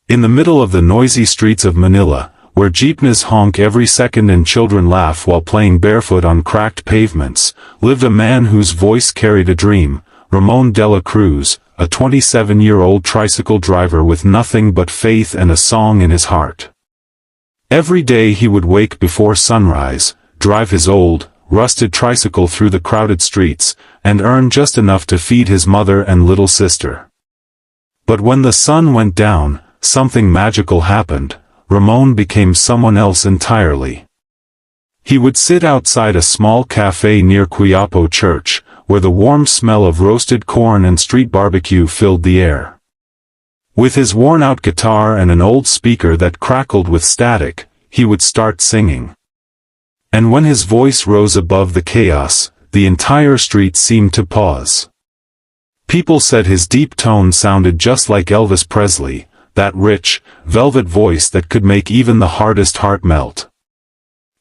In the middle of the noisy streets of Manila, where jeepneys honk every second and children laugh while playing barefoot on cracked pavements, lived a man whose voice carried a dream, Ramon Dela Cruz, a 27-year-old tricycle driver with nothing but faith and a song in his heart. Every day he would wake before sunrise, drive his old, rusted tricycle through the crowded streets, and earn just enough to feed his mother and little sister. But when the sun went down, something magical happened. Ramon became someone else entirely. He would sit outside a small cafe near Quiapo Church, where the warm smell of roasted corn and street barbecue filled the air. With his worn-out guitar and an old speaker that crackled with static, he would start singing. And when his voice rose above the chaos, the entire street seemed to pause. People said his deep tone sounded just like Elvis Presley, that rich, velvet voice that could make even the hardest heart melt.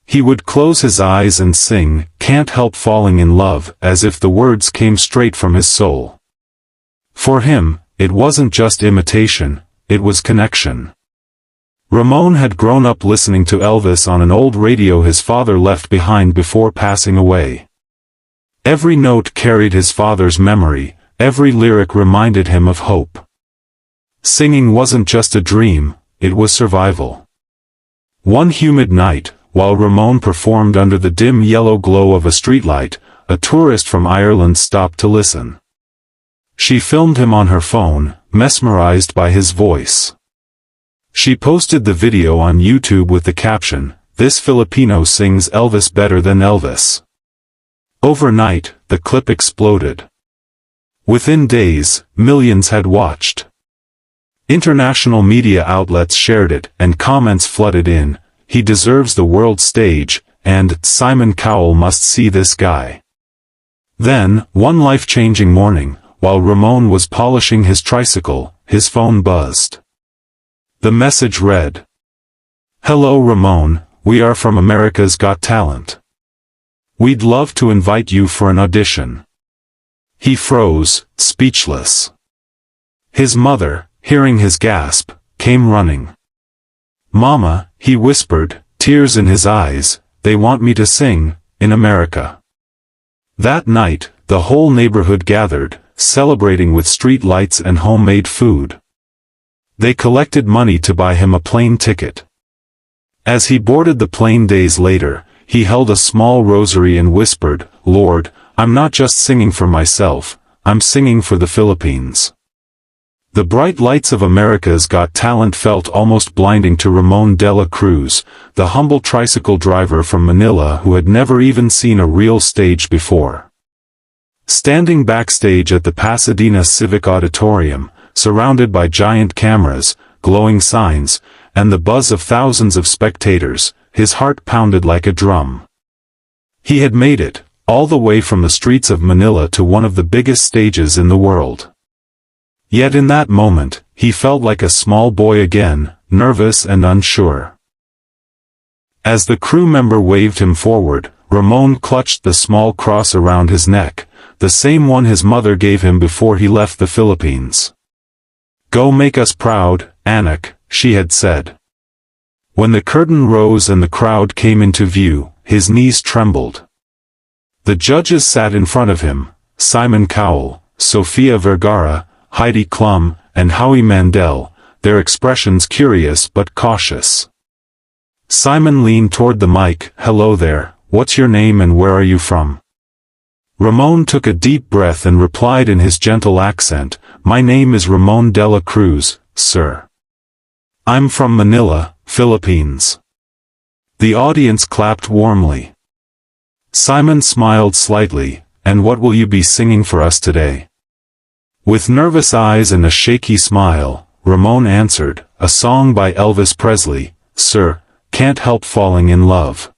He would close his eyes and sing, "Can't Help Falling in Love," as if the words came straight from his soul. For him, it wasn't just imitation, it was connection. Ramon had grown up listening to Elvis on an old radio his father left behind before passing away. Every note carried his father's memory, every lyric reminded him of hope. Singing wasn't just a dream, it was survival. One humid night, while Ramon performed under the dim yellow glow of a streetlight, a tourist from Ireland stopped to listen. She filmed him on her phone, mesmerized by his voice. She posted the video on YouTube with the caption, "This Filipino sings Elvis better than Elvis." Overnight, the clip exploded. Within days, millions had watched. International media outlets shared it, and comments flooded in, "He deserves the world stage," and "Simon Cowell must see this guy." Then, one life-changing morning, while Ramon was polishing his tricycle, his phone buzzed. The message read, "Hello Ramon, we are from America's Got Talent. We'd love to invite you for an audition." He froze, speechless. His mother, hearing his gasp, came running. "Mama," he whispered, tears in his eyes, "they want me to sing, in America." That night, the whole neighborhood gathered, celebrating with street lights and homemade food. They collected money to buy him a plane ticket. As he boarded the plane days later, he held a small rosary and whispered, "Lord, I'm not just singing for myself, I'm singing for the Philippines." The bright lights of America's Got Talent felt almost blinding to Ramon Dela Cruz, the humble tricycle driver from Manila who had never even seen a real stage before. Standing backstage at the Pasadena Civic Auditorium, surrounded by giant cameras, glowing signs, and the buzz of thousands of spectators, his heart pounded like a drum. He had made it, all the way from the streets of Manila to one of the biggest stages in the world. Yet in that moment, he felt like a small boy again, nervous and unsure. As the crew member waved him forward, Ramon clutched the small cross around his neck, the same one his mother gave him before he left the Philippines. "Go make us proud, Anak," she had said. When the curtain rose and the crowd came into view, his knees trembled. The judges sat in front of him, Simon Cowell, Sofia Vergara, Heidi Klum, and Howie Mandel, their expressions curious but cautious. Simon leaned toward the mic, "Hello there, what's your name and where are you from?" Ramon took a deep breath and replied in his gentle accent, "My name is Ramon Dela Cruz, sir. I'm from Manila, Philippines." The audience clapped warmly. Simon smiled slightly, "And what will you be singing for us today?" With nervous eyes and a shaky smile, Ramon answered, "A song by Elvis Presley, sir, Can't Help Falling in Love."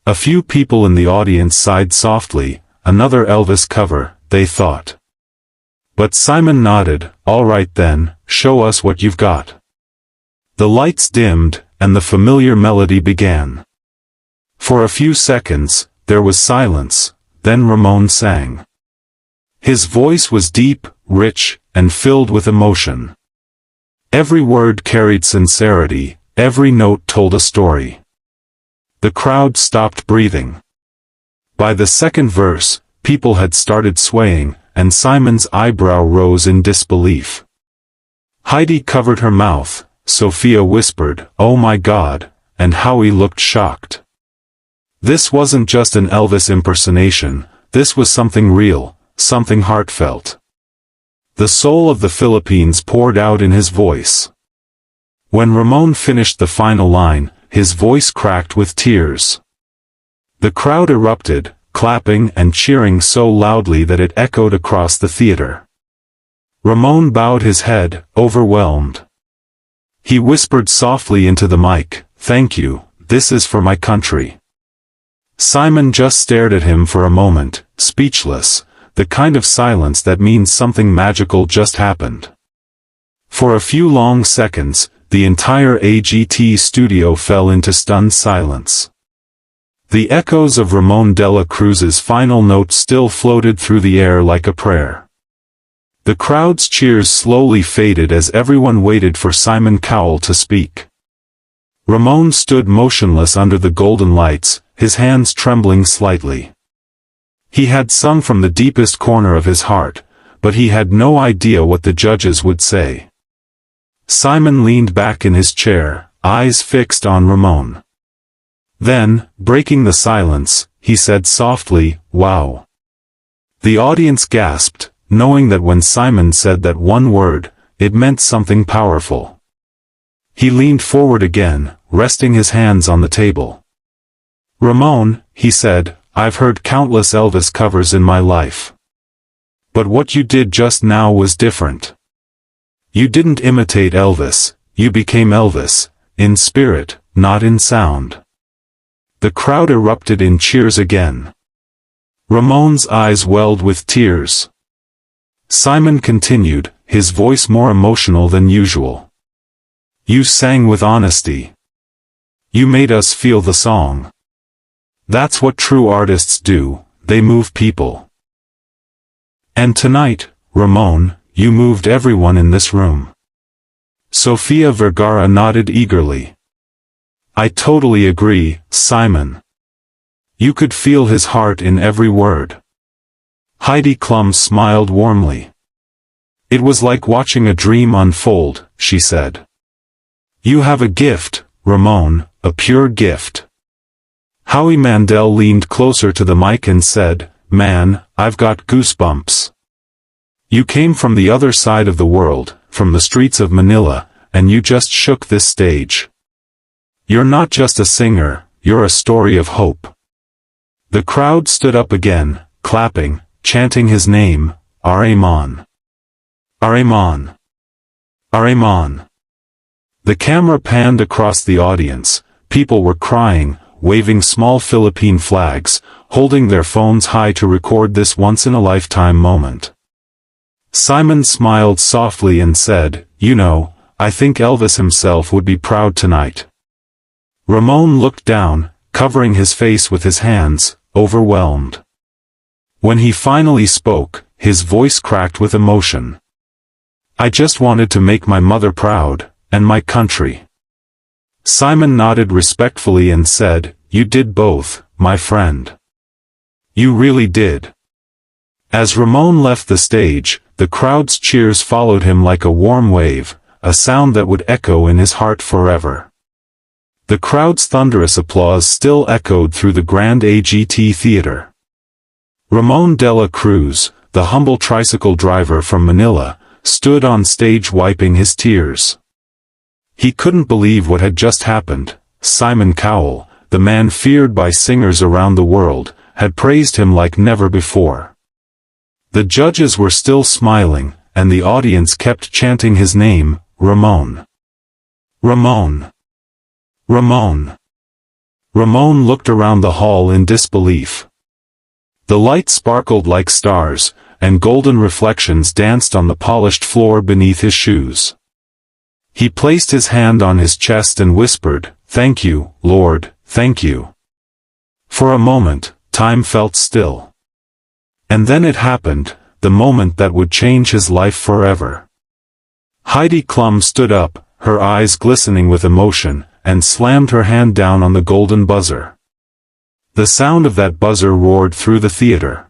A few people in the audience sighed softly, another Elvis cover, they thought. But Simon nodded, "All right then, show us what you've got." The lights dimmed, and the familiar melody began. For a few seconds, there was silence, then Ramon sang. His voice was deep, rich, and filled with emotion. Every word carried sincerity, every note told a story. The crowd stopped breathing. By the second verse, people had started swaying, and Simon's eyebrow rose in disbelief. Heidi covered her mouth, Sophia whispered, "Oh my God," and Howie looked shocked. This wasn't just an Elvis impersonation, this was something real, something heartfelt. The soul of the Philippines poured out in his voice. When Ramon finished the final line, his voice cracked with tears. The crowd erupted, clapping and cheering so loudly that it echoed across the theater. Ramon bowed his head, overwhelmed. He whispered softly into the mic, "Thank you, this is for my country." Simon just stared at him for a moment, speechless, the kind of silence that means something magical just happened. For a few long seconds, the entire AGT studio fell into stunned silence. The echoes of Ramon Dela Cruz's final note still floated through the air like a prayer. The crowd's cheers slowly faded as everyone waited for Simon Cowell to speak. Ramon stood motionless under the golden lights, his hands trembling slightly. He had sung from the deepest corner of his heart, but he had no idea what the judges would say. Simon leaned back in his chair, eyes fixed on Ramon. Then, breaking the silence, he said softly, "Wow." The audience gasped, knowing that when Simon said that one word, it meant something powerful. He leaned forward again, resting his hands on the table. "Ramon," he said, "I've heard countless Elvis covers in my life. But what you did just now was different. You didn't imitate Elvis, you became Elvis, in spirit, not in sound." The crowd erupted in cheers again. Ramon's eyes welled with tears. Simon continued, his voice more emotional than usual. "You sang with honesty. You made us feel the song. That's what true artists do, they move people. And tonight, Ramon, you moved everyone in this room." Sofia Vergara nodded eagerly. "I totally agree, Simon. You could feel his heart in every word." Heidi Klum smiled warmly. "It was like watching a dream unfold," she said. "You have a gift, Ramon, a pure gift." Howie Mandel leaned closer to the mic and said, "Man, I've got goosebumps. You came from the other side of the world, from the streets of Manila, and you just shook this stage. You're not just a singer, you're a story of hope." The crowd stood up again, clapping, chanting his name, Ramon. Ramon. Ramon. The camera panned across the audience, people were crying, waving small Philippine flags, holding their phones high to record this once-in-a-lifetime moment. Simon smiled softly and said, "You know, I think Elvis himself would be proud tonight." Ramon looked down, covering his face with his hands, overwhelmed. When he finally spoke, his voice cracked with emotion. "I just wanted to make my mother proud, and my country." Simon nodded respectfully and said, "You did both, my friend. You really did." As Ramon left the stage, the crowd's cheers followed him like a warm wave, a sound that would echo in his heart forever. The crowd's thunderous applause still echoed through the grand AGT theater. Ramon Dela Cruz, the humble tricycle driver from Manila, stood on stage wiping his tears. He couldn't believe what had just happened. Simon Cowell, the man feared by singers around the world, had praised him like never before. The judges were still smiling, and the audience kept chanting his name, Ramon. Ramon. Ramon. Ramon looked around the hall in disbelief. The lights sparkled like stars, and golden reflections danced on the polished floor beneath his shoes. He placed his hand on his chest and whispered, "Thank you, Lord, thank you." For a moment, time felt still. And then it happened, the moment that would change his life forever. Heidi Klum stood up, her eyes glistening with emotion, and slammed her hand down on the golden buzzer. The sound of that buzzer roared through the theater.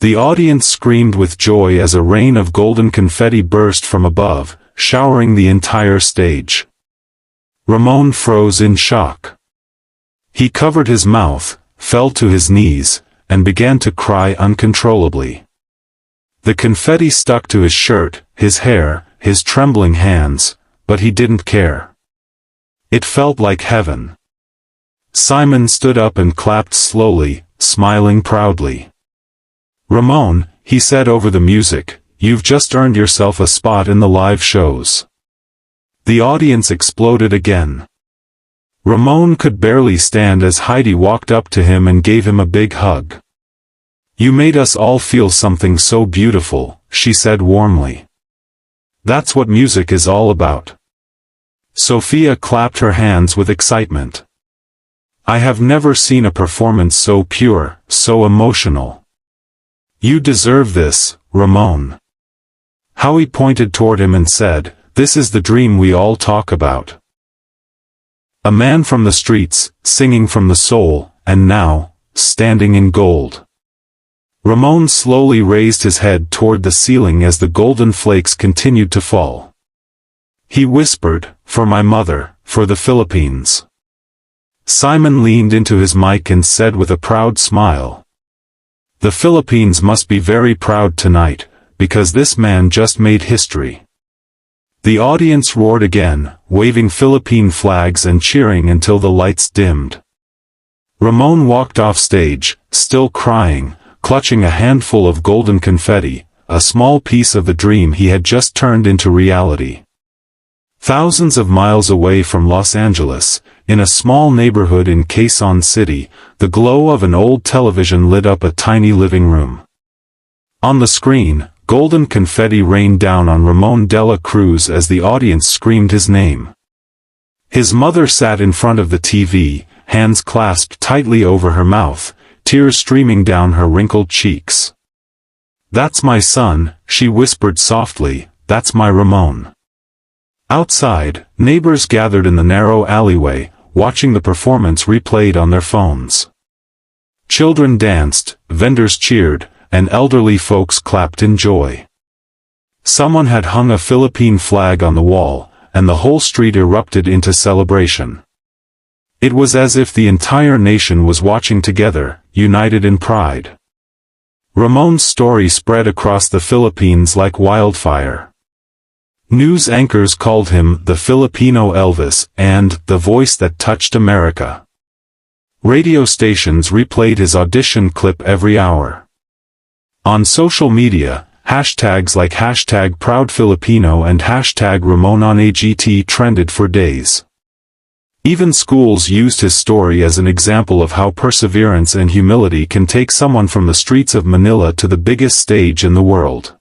The audience screamed with joy as a rain of golden confetti burst from above, showering the entire stage. Ramon froze in shock. He covered his mouth, fell to his knees, and began to cry uncontrollably. The confetti stuck to his shirt, his hair, his trembling hands, but he didn't care. It felt like heaven. Simon stood up and clapped slowly, smiling proudly. "Ramon," he said over the music, "you've just earned yourself a spot in the live shows." The audience exploded again. Ramon could barely stand as Heidi walked up to him and gave him a big hug. "You made us all feel something so beautiful," she said warmly. "That's what music is all about." Sophia clapped her hands with excitement. "I have never seen a performance so pure, so emotional. You deserve this, Ramon." Howie pointed toward him and said, "This is the dream we all talk about. A man from the streets, singing from the soul, and now, standing in gold." Ramon slowly raised his head toward the ceiling as the golden flakes continued to fall. He whispered, "For my mother, for the Philippines." Simon leaned into his mic and said with a proud smile, "The Philippines must be very proud tonight, because this man just made history." The audience roared again, waving Philippine flags and cheering until the lights dimmed. Ramon walked off stage, still crying, clutching a handful of golden confetti, a small piece of the dream he had just turned into reality. Thousands of miles away from Los Angeles, in a small neighborhood in Quezon City, the glow of an old television lit up a tiny living room. On the screen, golden confetti rained down on Ramon Dela Cruz as the audience screamed his name. His mother sat in front of the TV, hands clasped tightly over her mouth, tears streaming down her wrinkled cheeks. "That's my son," she whispered softly, "that's my Ramon." Outside, neighbors gathered in the narrow alleyway, watching the performance replayed on their phones. Children danced, vendors cheered, and elderly folks clapped in joy. Someone had hung a Philippine flag on the wall, and the whole street erupted into celebration. It was as if the entire nation was watching together, united in pride. Ramon's story spread across the Philippines like wildfire. News anchors called him the Filipino Elvis and the voice that touched America. Radio stations replayed his audition clip every hour. On social media, hashtags like #ProudFilipino and #RamonOnAGT trended for days. Even schools used his story as an example of how perseverance and humility can take someone from the streets of Manila to the biggest stage in the world.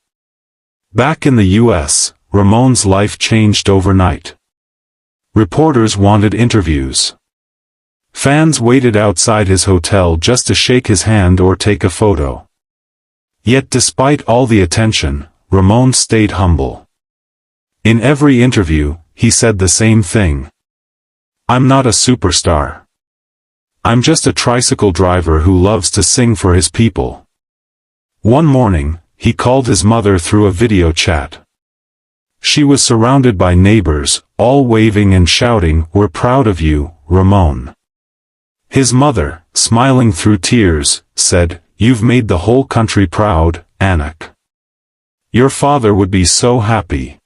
Back in the U.S., Ramon's life changed overnight. Reporters wanted interviews. Fans waited outside his hotel just to shake his hand or take a photo. Yet despite all the attention, Ramon stayed humble. In every interview, he said the same thing. "I'm not a superstar. I'm just a tricycle driver who loves to sing for his people." One morning, he called his mother through a video chat. She was surrounded by neighbors, all waving and shouting, "We're proud of you, Ramon." His mother, smiling through tears, said, "You've made the whole country proud, Anak. Your father would be so happy."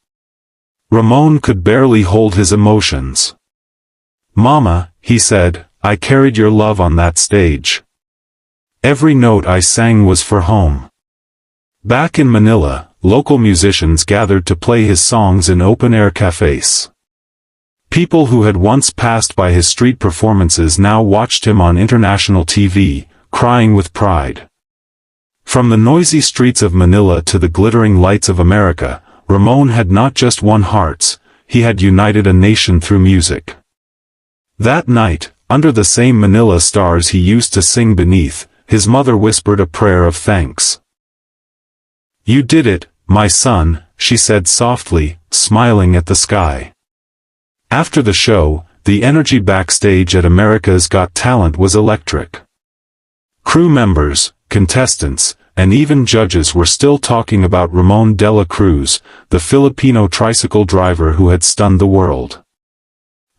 Ramon could barely hold his emotions. "Mama," he said, "I carried your love on that stage. Every note I sang was for home." Back in Manila, local musicians gathered to play his songs in open-air cafes. People who had once passed by his street performances now watched him on international TV, crying with pride. From the noisy streets of Manila to the glittering lights of America, Ramon had not just won hearts, he had united a nation through music. That night, under the same Manila stars he used to sing beneath, his mother whispered a prayer of thanks. "You did it, my son, she said softly, smiling at the sky. After the show, the energy backstage at America's Got Talent was electric. Crew members, contestants, and even judges were still talking about Ramon Dela Cruz, the Filipino tricycle driver who had stunned the world.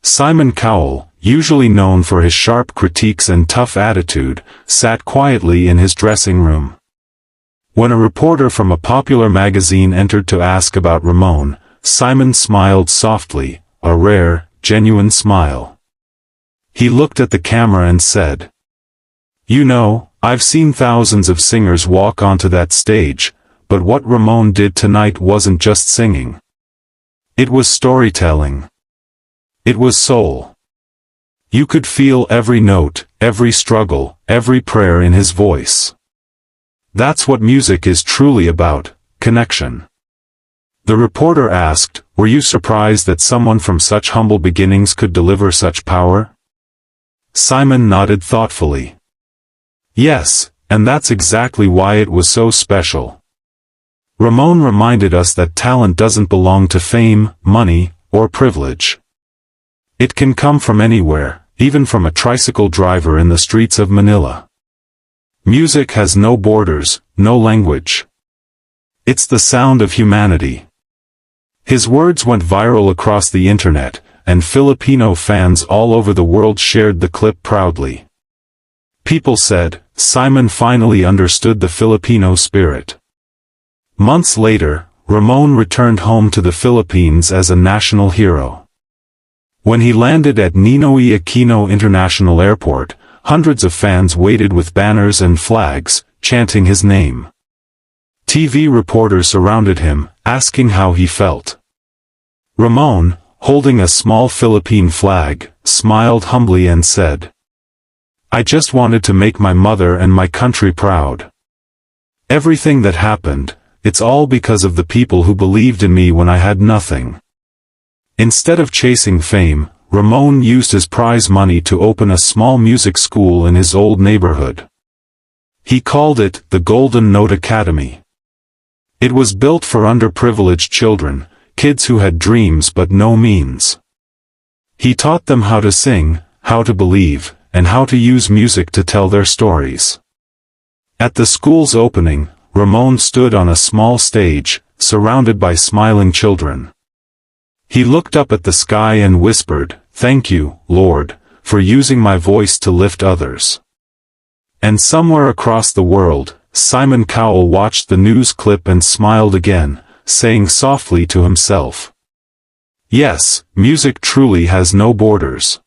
Simon Cowell, usually known for his sharp critiques and tough attitude, sat quietly in his dressing room. When a reporter from a popular magazine entered to ask about Ramon, Simon smiled softly, a rare, genuine smile. He looked at the camera and said, "You know, I've seen thousands of singers walk onto that stage, but what Ramon did tonight wasn't just singing. It was storytelling. It was soul. You could feel every note, every struggle, every prayer in his voice. That's what music is truly about, connection." The reporter asked, "Were you surprised that someone from such humble beginnings could deliver such power?" Simon nodded thoughtfully. "Yes, and that's exactly why it was so special. Ramon reminded us that talent doesn't belong to fame, money, or privilege. It can come from anywhere, even from a tricycle driver in the streets of Manila. Music has no borders, no language. It's the sound of humanity." His words went viral across the internet, and Filipino fans all over the world shared the clip proudly. People said, Simon finally understood the Filipino spirit. Months later, Ramon returned home to the Philippines as a national hero. When he landed at Ninoy Aquino International Airport, hundreds of fans waited with banners and flags, chanting his name. TV reporters surrounded him, asking how he felt. Ramon, holding a small Philippine flag, smiled humbly and said, "I just wanted to make my mother and my country proud. Everything that happened, it's all because of the people who believed in me when I had nothing." Instead of chasing fame, Ramon used his prize money to open a small music school in his old neighborhood. He called it the Golden Note Academy. It was built for underprivileged children, kids who had dreams but no means. He taught them how to sing, how to believe, and how to use music to tell their stories. At the school's opening, Ramon stood on a small stage, surrounded by smiling children. He looked up at the sky and whispered, "Thank you, Lord, for using my voice to lift others." And somewhere across the world, Simon Cowell watched the news clip and smiled again, saying softly to himself, "Yes, music truly has no borders."